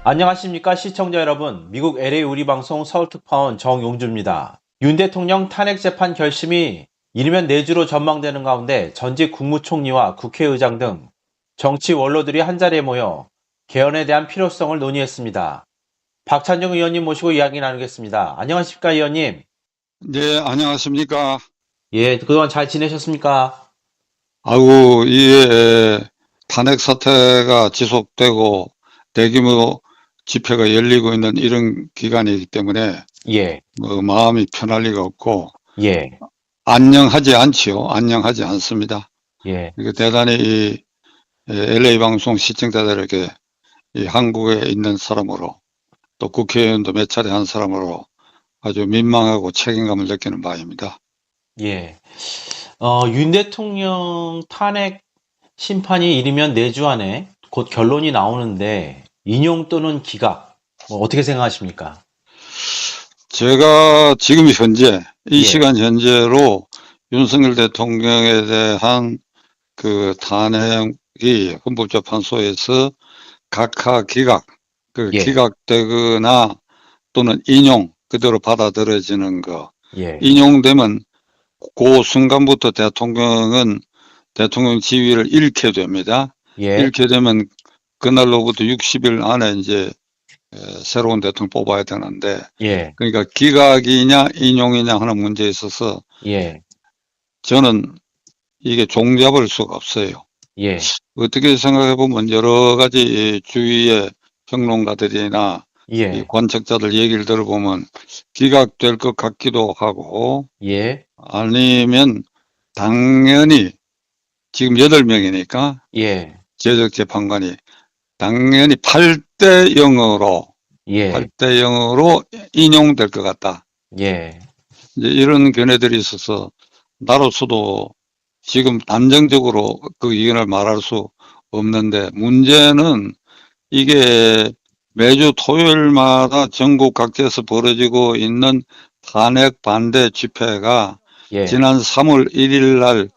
안녕하십니까 시청자 여러분. 미국 LA 우리방송 서울특파원 정용주입니다. 윤 대통령 탄핵 재판 결심이 이르면 내주로 전망되는 가운데 전직 국무총리와 국회의장 등 정치 원로들이 한자리에 모여 개헌에 대한 필요성을 논의했습니다. 박찬정 의원님 모시고 이야기 나누겠습니다. 안녕하십니까 의원님. 네, 안녕하십니까. 예, 그동안 잘 지내셨습니까? 아이고, 이에 탄핵 사태가 지속되고 대규모 집회가 열리고 있는 이런 기간이기 때문에 예, 마음이 편할 리가 없고 예, 안녕하지 않지요. 안녕하지 않습니다. 예, 이게 대단히 이 LA 방송 시청자들에게 이 한국에 있는 사람으로 또 국회의원도 몇 차례 한 사람으로 아주 민망하고 책임감을 느끼는 바입니다. 예. 윤 대통령 탄핵 심판이 이르면 내주 안에 곧 결론이 나오는데 인용 또는 기각 어떻게 생각하십니까? 제가 지금 현재 이 예, 시간 현재로 윤석열 대통령에 대한 그 탄핵이 헌법재판소에서 각하 기각, 예, 기각되거나 또는 인용 그대로 받아들여지는 거. 예, 인용되면 그 순간부터 대통령은 대통령 지위를 잃게 됩니다. 예, 잃게 되면 그날로부터 60일 안에 이제 새로운 대통령 뽑아야 되는데, 예, 그러니까 기각이냐 인용이냐 하는 문제에 있어서 예, 저는 이게 종잡을 수가 없어요. 예, 어떻게 생각해 보면 여러 가지 주위의 평론가들이나 이 예, 관측자들 얘기를 들어보면 기각될 것 같기도 하고, 예, 아니면 당연히 지금 8명이니까 예, 제적 재판관이 당연히 8대 0으로 예, 8대 0으로 인용될 것 같다. 예, 이제 이런 견해들이 있어서 나로서도 지금 단정적으로 그 의견을 말할 수 없는데, 문제는 이게 매주 토요일마다 전국 각지에서 벌어지고 있는 탄핵 반대 집회가 예, 지난 3월 1일 날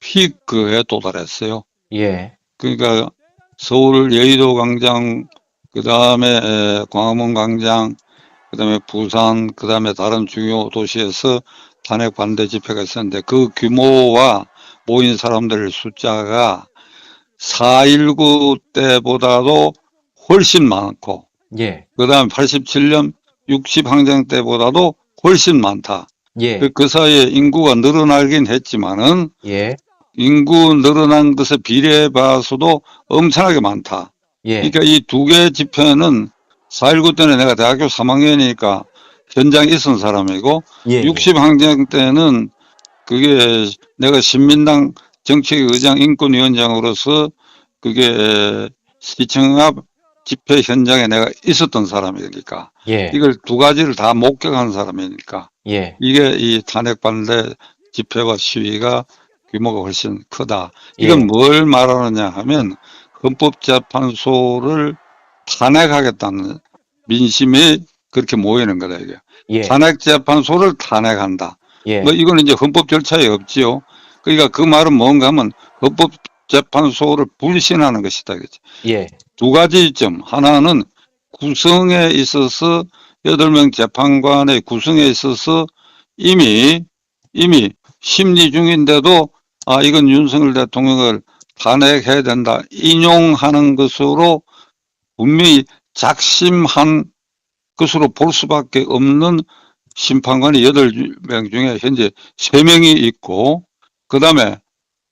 피크에 도달했어요. 예, 그러니까 서울 여의도 광장, 그 다음에 광화문 광장, 그 다음에 부산, 그 다음에 다른 중요 도시에서 탄핵 반대 집회가 있었는데, 그 규모와 모인 사람들 숫자가 4.19 때보다도 훨씬 많고, 예, 그 다음에 87년 60항쟁 때보다도 훨씬 많다. 예, 그 사이에 인구가 늘어나긴 했지만은 예, 인구 늘어난 것에 비례해 봐서도 엄청나게 많다. 예, 그러니까 이 두 개 집회는 4.19 때는 내가 대학교 3학년이니까 현장에 있은 사람이고, 예, 예, 60항쟁 때는 그게 내가 신민당 정책의장 인권위원장으로서 그게 시청 앞 집회 현장에 내가 있었던 사람이니까, 예, 이걸 두 가지를 다 목격한 사람이니까, 예, 이게 이 탄핵 반대 집회와 시위가 규모가 훨씬 크다. 이건 예, 뭘 말하느냐 하면 헌법재판소를 탄핵하겠다는 민심이 그렇게 모이는 거다, 이게. 예, 탄핵재판소를 탄핵한다. 뭐 예, 이거는 이제 헌법 절차에 없지요. 그러니까 그 말은 뭔가 하면 헌법재판소를 불신하는 것이다, 그렇지. 예, 두 가지 점. 하나는 구성에 있어서 8명 재판관의 구성에 있어서 이미 심리 중인데도 이건 윤석열 대통령을 탄핵해야 된다, 인용하는 것으로 분명히 작심한 것으로 볼 수밖에 없는 심판관이 8명 중에 현재 3명이 있고, 그 다음에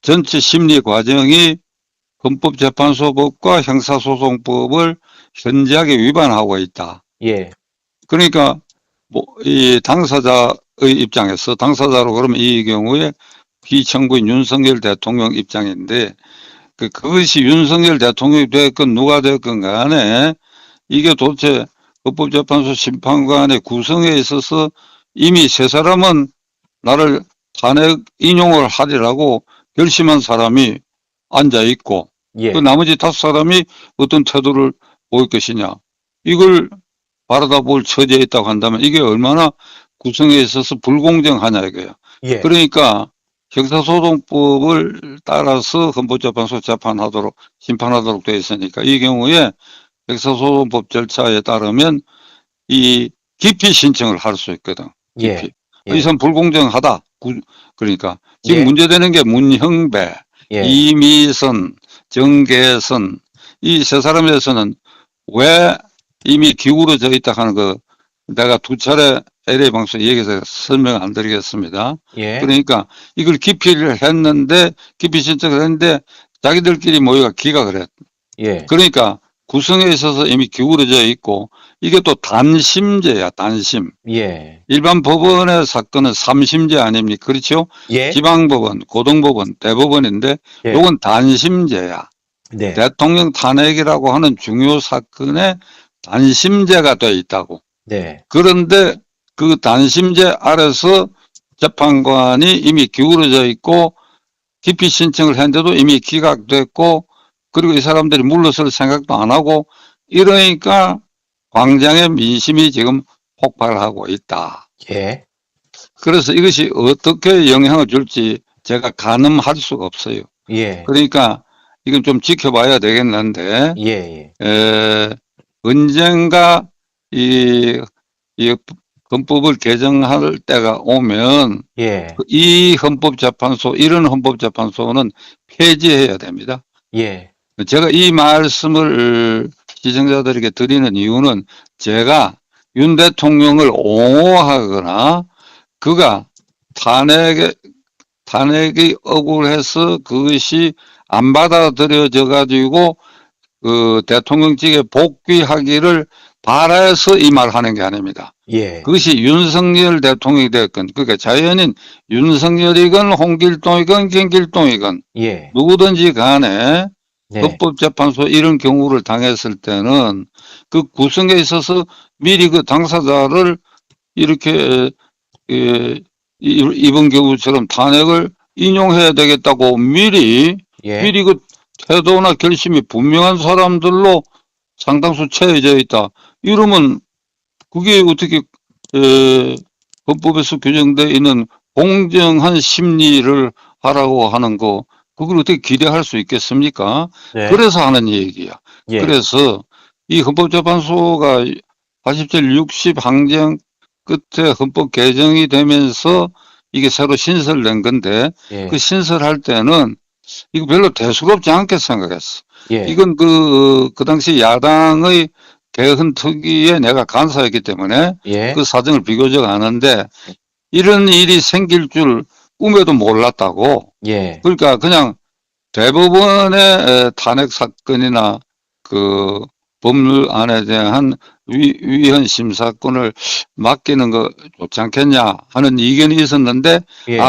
전체 심리 과정이 헌법재판소법과 형사소송법을 현저하게 위반하고 있다. 예, 그러니까 이 당사자의 입장에서, 당사자로 그러면 이 경우에 피청구인 윤석열 대통령 입장인데, 그것이 윤석열 대통령이 됐건 누가 됐건 간에 이게 도대체 헌법재판소 심판관의 구성에 있어서 이미 세 사람은 나를 탄핵 인용을 하리라고 결심한 사람이 앉아 있고, 그 예, 나머지 5사람이 어떤 태도를 보일 것이냐, 이걸 바라다 볼 처지에 있다고 한다면 이게 얼마나 구성에 있어서 불공정하냐 이거예요. 예, 그러니까 형사소송법을 따라서 헌법재판소 심판하도록 되어 있으니까 이 경우에 형사소송법 절차에 따르면 이 기피 신청을 할 수 있거든. 예. 기피. 예. 이 사람 불공정하다. 그러니까 지금 예. 문제되는 게 문형배, 예. 이미선, 정계선 이 세 사람에 대해서는 왜 이미 기울어져 있다 하는 거 내가 두 차례 LA 방송에 얘기해서 설명 안 드리겠습니다. 예. 그러니까 이걸 기피를 했는데 기피 신청을 했는데 자기들끼리 모여가 기각을 했. 예. 그러니까 구성에 있어서 이미 기울어져 있고 이게 또 단심제야, 단심. 예. 일반 법원의 사건은 3심제 아닙니까? 그렇죠? 예. 지방법원, 고등법원, 대법원인데 예. 요건 단심제야. 네. 대통령 탄핵이라고 하는 중요 사건에 단심제가 돼 있다고. 네. 그런데 그 단심제 아래서 재판관이 이미 기울어져 있고 기피 신청을 했는데도 이미 기각됐고 그리고 이 사람들이 물러설 생각도 안 하고 이러니까 광장의 민심이 지금 폭발하고 있다. 예. 그래서 이것이 어떻게 영향을 줄지 제가 가늠할 수가 없어요. 예. 그러니까 이건 좀 지켜봐야 되겠는데 예. 예. 언젠가 이 헌법을 개정할 때가 오면 예. 이 헌법재판소 이런 헌법재판소는 폐지해야 됩니다. 예. 제가 이 말씀을 시청자들에게 드리는 이유는 제가 윤 대통령을 옹호하거나 그가 탄핵이 억울해서 그것이 안 받아들여져 가지고 그 대통령직에 복귀하기를 바라서 이 말 하는 게 아닙니다. 예. 그것이 윤석열 대통령이 됐건 그러니까 자연인 윤석열이건 홍길동이건 김길동이건 예. 누구든지 간에 네. 헌법재판소 이런 경우를 당했을 때는 그 구성에 있어서 미리 그 당사자를 이렇게 이번 경우처럼 탄핵을 인용해야 되겠다고 미리 예. 그 태도나 결심이 분명한 사람들로 상당수 채워져 있다. 이러면 그게 어떻게 헌법에서 규정되어 있는 공정한 심리를 하라고 하는 거 그걸 어떻게 기대할 수 있겠습니까? 네. 그래서 하는 얘기야. 예. 그래서 이 헌법재판소가 87, 60 항쟁 끝에 헌법 개정이 되면서 이게 새로 신설된 건데 예. 그 신설할 때는 이거 별로 대수롭지 않게 생각했어. 예. 이건 그 당시 야당의 개헌 특위에 내가 간사였기 때문에 예. 그 사정을 비교적 아는데 이런 일이 생길 줄 꿈에도 몰랐다고. 예. 그러니까 그냥 대법원의 탄핵 사건이나 그 법률안에 대한 위헌 심사권을 맡기는 거 좋지 않겠냐 하는 의견이 있었는데 예.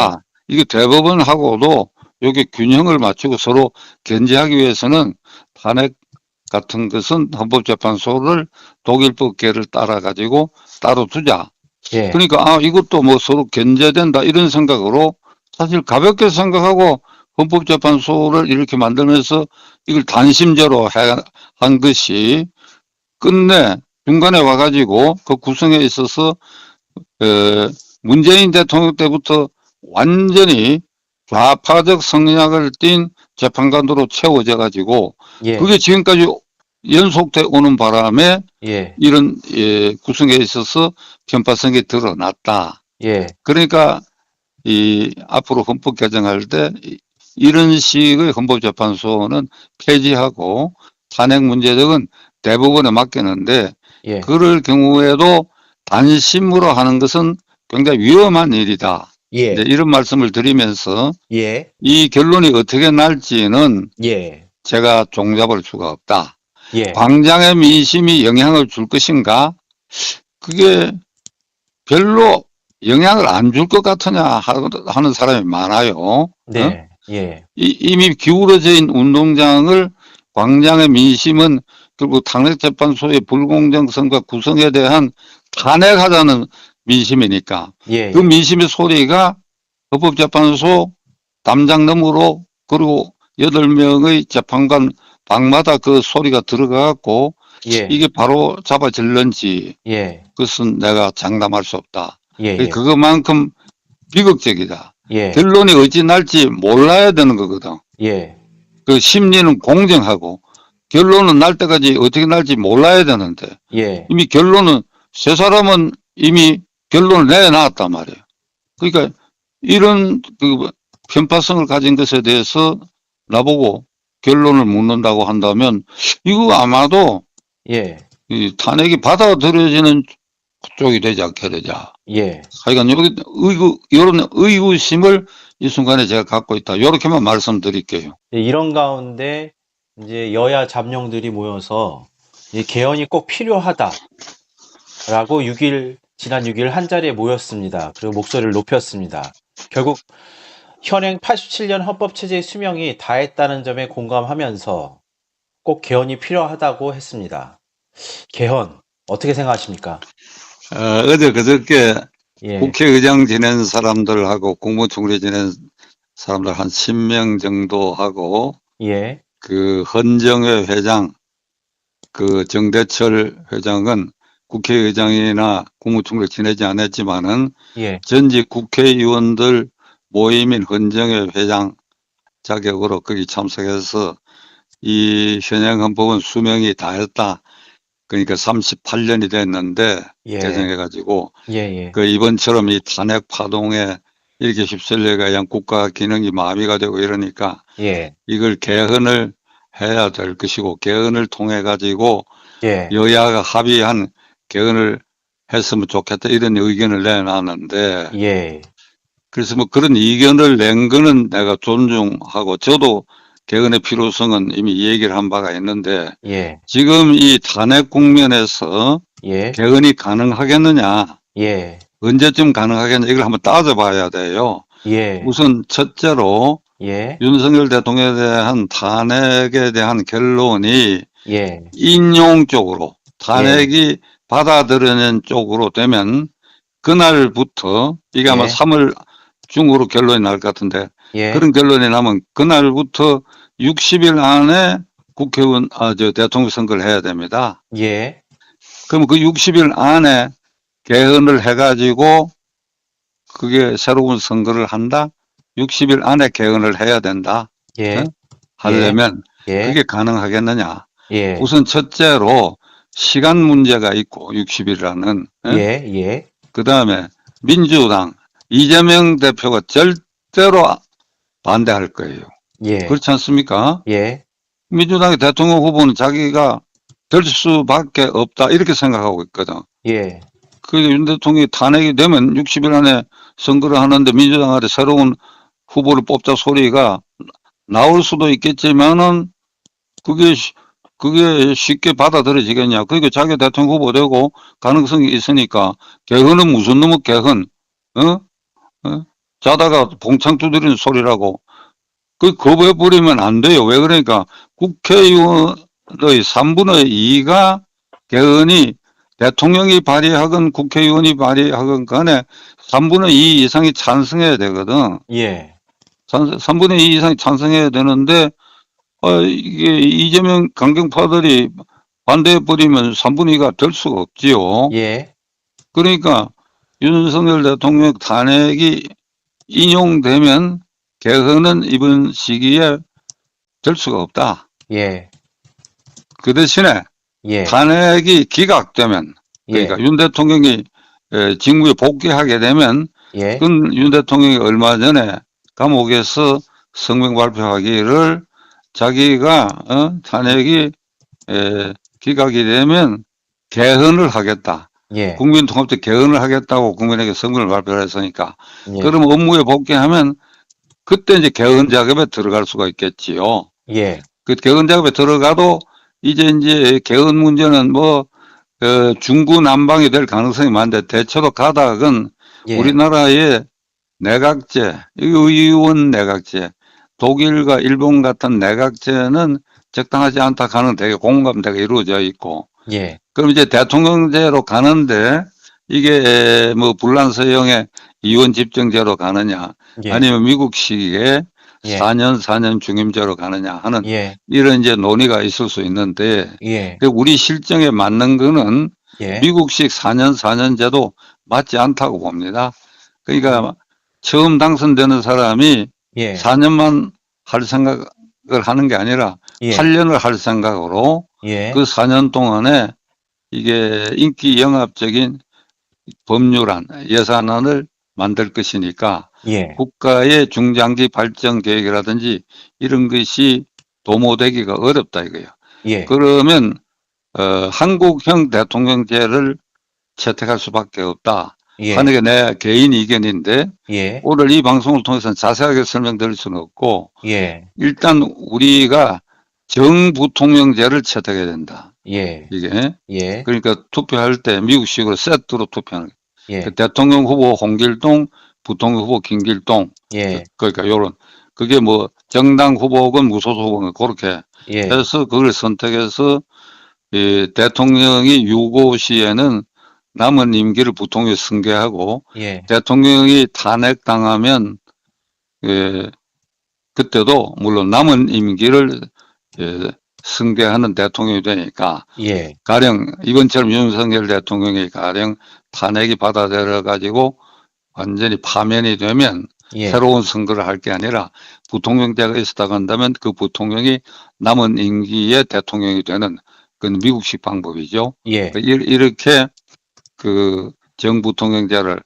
이게 대법원하고도 여기 균형을 맞추고 서로 견제하기 위해서는 탄핵 같은 것은 헌법재판소를 독일법계를 따라 가지고 따로 두자. 예. 그러니까 이것도 뭐 서로 견제된다 이런 생각으로 사실 가볍게 생각하고 헌법재판소를 이렇게 만들면서 이걸 단심제로 한 것이 끝내 중간에 와가지고 그 구성에 있어서 문재인 대통령 때부터 완전히 좌파적 성향을 띤 재판관으로 채워져 가지고 예. 그게 지금까지 연속돼 오는 바람에 예. 이런 구성에 있어서 편파성이 드러났다. 예. 그러니까 이 앞으로 헌법 개정할 때 이런 식의 헌법재판소는 폐지하고 탄핵 문제 등은 대법원에 맡기는데 예. 그럴 경우에도 단심으로 하는 것은 굉장히 위험한 일이다. 예. 이제 이런 말씀을 드리면서 예. 이 결론이 어떻게 날지는 예. 제가 종잡을 수가 없다. 예. 광장의 민심이 영향을 줄 것인가? 그게 별로 영향을 안 줄 것 같으냐 하는 사람이 많아요. 네. 예. 이미 기울어져 있는 운동장을 광장의 민심은 결국 탄핵재판소의 불공정성과 구성에 대한 탄핵하자는 민심이니까 예. 그 민심의 소리가 헌법재판소 담장 너머로 그리고 8명의 재판관 방마다 그 소리가 들어가고 예. 이게 바로 잡아질는지 예. 그것은 내가 장담할 수 없다. 예. 그것만큼 비극적이다. 예. 결론이 어찌 날지 몰라야 되는 거거든. 예. 그 심리는 공정하고 결론은 날 때까지 어떻게 날지 몰라야 되는데 예, 이미 결론은 세 사람은 이미 결론을 내놨단 말이에요. 그러니까 이런 그 편파성을 가진 것에 대해서 나보고 결론을 묻는다고 한다면 이거 아마도 예, 이 탄핵이 받아들여지는 쪽이 되지 않게 되자. 예. 하여간 여기 이런 의구심을 이 순간에 제가 갖고 있다. 이렇게만 말씀드릴게요. 예, 이런 가운데 이제 여야 잠룡들이 모여서 이 개헌이 꼭 필요하다라고 지난 6일 한자리에 모였습니다. 그리고 목소리를 높였습니다. 결국 현행 87년 헌법체제의 수명이 다했다는 점에 공감하면서 꼭 개헌이 필요하다고 했습니다. 개헌 어떻게 생각하십니까? 어제 그저께 예, 국회의장 지낸 사람들하고 국무총리 지낸 사람들 한 10명 정도 하고 예, 그 헌정회 회장, 그 정대철 회장은 국회의장이나 국무총리 지내지 않았지만은 예, 전직 국회의원들 모임인 헌정회 회장 자격으로 거기 참석해서 이 현행 헌법은 수명이 다했다. 그러니까 38년이 됐는데 예, 개정해가지고 예, 예, 그 이번처럼 이 탄핵 파동에 이렇게 휩쓸려가 그냥 국가 기능이 마비가 되고 이러니까 예, 이걸 개헌을 해야 될 것이고 개헌을 통해 가지고 예, 여야가 합의한 개헌을 했으면 좋겠다 이런 의견을 내놨는데 예, 그래서 뭐 그런 의견을 낸 거는 내가 존중하고 저도 개헌의 필요성은 이미 얘기를 한 바가 있는데 예, 지금 이 탄핵 국면에서 예, 개헌이 가능하겠느냐 예, 언제쯤 가능하겠느냐 이걸 한번 따져봐야 돼요. 예, 우선 첫째로 예, 윤석열 대통령에 대한 탄핵에 대한 결론이 예, 인용 쪽으로 탄핵이 받아들여낸 쪽으로 되면 그날부터 이게 아마 예. 3월 중으로 결론이 날 것 같은데 예, 그런 결론이 나면 그날부터 60일 안에 대통령 선거를 해야 됩니다. 예, 그럼 그 60일 안에 개헌을 해가지고 그게 새로운 선거를 한다? 60일 안에 개헌을 해야 된다. 예, 어? 하려면 예, 그게 가능하겠느냐. 예, 우선 첫째로 시간 문제가 있고 60일이라는 예, 예, 그 다음에 민주당 이재명 대표가 절대로 반대할 거예요. 예, 그렇지 않습니까? 예, 민주당의 대통령 후보는 자기가 될 수밖에 없다 이렇게 생각하고 있거든. 예, 그러니까 윤 대통령이 탄핵이 되면 60일 안에 선거를 하는데 민주당한테 새로운 후보를 뽑자 소리가 나올 수도 있겠지만은 그게 쉽게 받아들여지겠냐. 그러니까 자기 대통령 후보 되고 가능성이 있으니까 개헌은 무슨 놈의 개헌, 자다가 봉창 두드리는 소리라고. 그 거부해버리면 안 돼요. 왜 그러니까 국회의원의 3분의 2가 개헌이 대통령이 발의하건 국회의원이 발의하건 간에 3분의 2 이상이 찬성해야 되거든. 예, 3분의 2 이상이 찬성해야 되는데 이게 이재명 강경파들이 반대해버리면 3분의 2가 될 수가 없지요. 예, 그러니까 윤석열 대통령 탄핵이 인용되면 개헌은 이번 시기에 될 수가 없다. 예, 그 대신에 예, 탄핵이 기각되면 그러니까 예, 윤 대통령이 직무에 복귀하게 되면 예, 그건 윤 대통령이 얼마 전에 감옥에서 성명 발표하기를 자기가 탄핵이 기각이 되면 개헌을 하겠다. 예, 국민통합적 개헌을 하겠다고 국민에게 성명을 발표를 했으니까 예, 그럼 업무에 복귀하면 그때 이제 개헌 작업에 들어갈 수가 있겠지요. 예, 그 개헌 작업에 들어가도 이제 개헌 문제는 뭐 중구난방이 될 가능성이 많은데 대체로 가닥은 예, 우리나라의 내각제, 의원 내각제, 독일과 일본 같은 내각제는 적당하지 않다 하는 되게 공감대가 이루어져 있고 예, 그럼 이제 대통령제로 가는데 이게 뭐 불란서형의 이원 집정제로 가느냐 예, 아니면 미국식의 예, 4년 중임제로 가느냐 하는 예, 이런 이제 논의가 있을 수 있는데 예, 우리 실정에 맞는 거는 예, 미국식 4년제도 맞지 않다고 봅니다. 그러니까 처음 당선되는 사람이 예, 4년만 할 생각은 하는 게 아니라 예. 8년을 할 생각으로 예. 그 4년 동안에 이게 인기 영합적인 법률안, 예산안을 만들 것이니까 예. 국가의 중장기 발전 계획이라든지 이런 것이 도모되기가 어렵다 이거예요. 예. 그러면 한국형 대통령제를 채택할 수밖에 없다 예. 하는 게 내 개인 의견인데 예. 오늘 이 방송을 통해서는 자세하게 설명드릴 수는 없고 예. 일단 우리가 정부통령제를 채택해야 된다. 예. 이게 예. 그러니까 투표할 때 미국식으로 세트로 투표하는 예. 그 대통령 후보 홍길동, 부통령 후보 김길동 예. 그러니까 요런 그게 뭐 정당 후보건 무소속 후보건 그렇게 예. 해서 그걸 선택해서 이 대통령이 유고 시에는 남은 임기를 부통령이 승계하고 예. 대통령이 탄핵당하면 예, 그때도 물론 남은 임기를 예, 승계하는 대통령이 되니까 예. 가령 이번처럼 윤석열 대통령이 가령 탄핵이 받아들여 가지고 완전히 파면이 되면 예. 새로운 선거를 할 게 아니라 부통령제가 있었다고 한다면 그 부통령이 남은 임기의 대통령이 되는 그건 미국식 방법이죠. 예. 이렇게 그 정부통령제를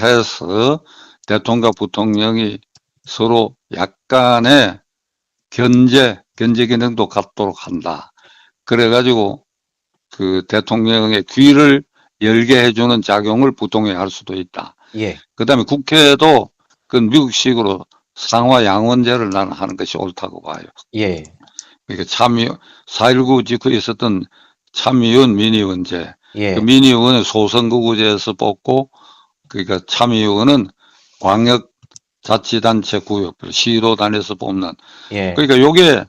해서 대통령과 부통령이 서로 약간의 견제 기능도 갖도록 한다. 그래가지고 그 대통령의 귀를 열게 해주는 작용을 부통령이 할 수도 있다. 예. 그 다음에 국회도 그 미국식으로 상하 양원제를 나는 하는 것이 옳다고 봐요. 예. 그러니까 4.19 직후에 있었던 참의원 민의원제. 예. 그 민의원은 소선거구제에서 뽑고 그러니까 참의원은 광역자치단체 구역, 시도단에서 뽑는. 예. 그러니까 요게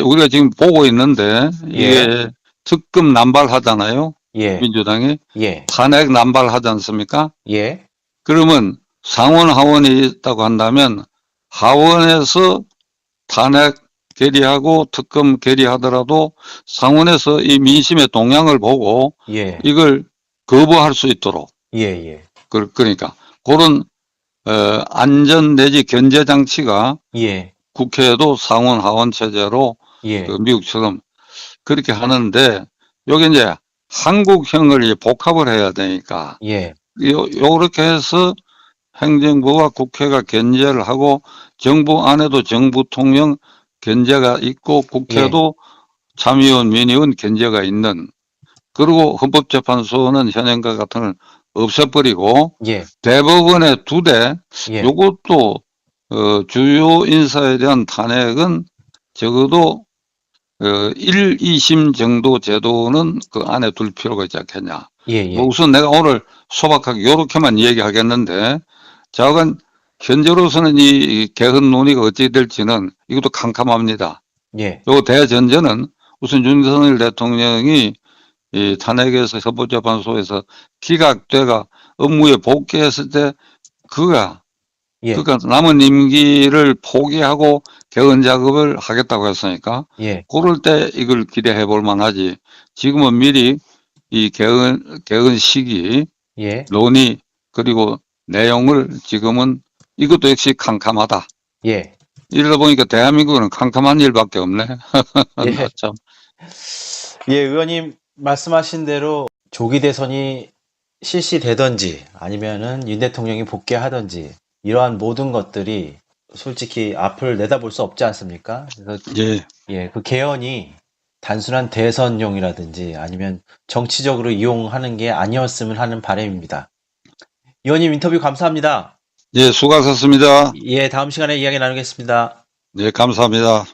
우리가 지금 보고 있는데 이게 특급 남발하잖아요. 예. 민주당이 예. 탄핵 남발하지 않습니까? 예. 그러면 상원 하원이 있다고 한다면 하원에서 탄핵 결의하고 특검 결의하더라도 상원에서 이 민심의 동향을 보고 예. 이걸 거부할 수 있도록 예. 예. 그러니까 그런 안전 내지 견제 장치가 예. 국회에도 상원 하원 체제로 예. 그 미국처럼 그렇게 하는데 여기 이제 한국형을 이제 복합을 해야 되니까 예. 요렇게 해서 행정부와 국회가 견제를 하고 정부 안에도 정부통령 견제가 있고 국회도 참의원 민의원 견제가 있는 그리고 헌법재판소는 현행과 같은 걸 없애버리고 예. 대법원의 2대 예. 요것도 주요 인사에 대한 탄핵은 적어도 1, 2심 정도 제도는 그 안에 둘 필요가 있지 않겠냐. 예. 예. 뭐 우선 내가 오늘 소박하게 요렇게만 얘기하겠는데 자관 현재로서는 이 개헌 논의가 어찌 될지는 이것도 캄캄합니다. 예. 요 대전제는 우선 윤석열 대통령이 이 탄핵에서 헌법재판소에서 기각돼가 업무에 복귀했을 때 그가 예. 그러니까 남은 임기를 포기하고 개헌 작업을 하겠다고 했으니까 예. 그럴 때 이걸 기대해 볼 만하지. 지금은 미리 이 개헌 시기 예. 논의 그리고 내용을 지금은 이것도 역시 캄캄하다. 예. 이러다 보니까 대한민국은 캄캄한 일밖에 없네. 예. 참. 예, 의원님 말씀하신 대로 조기 대선이 실시되든지 아니면은 윤 대통령이 복귀하든지 이러한 모든 것들이 솔직히 앞을 내다볼 수 없지 않습니까? 그래서 예. 그 개헌이 단순한 대선용이라든지 아니면 정치적으로 이용하는 게 아니었으면 하는 바람입니다. 의원님 인터뷰 감사합니다. 예, 수고하셨습니다. 예, 다음 시간에 이야기 나누겠습니다. 예, 감사합니다.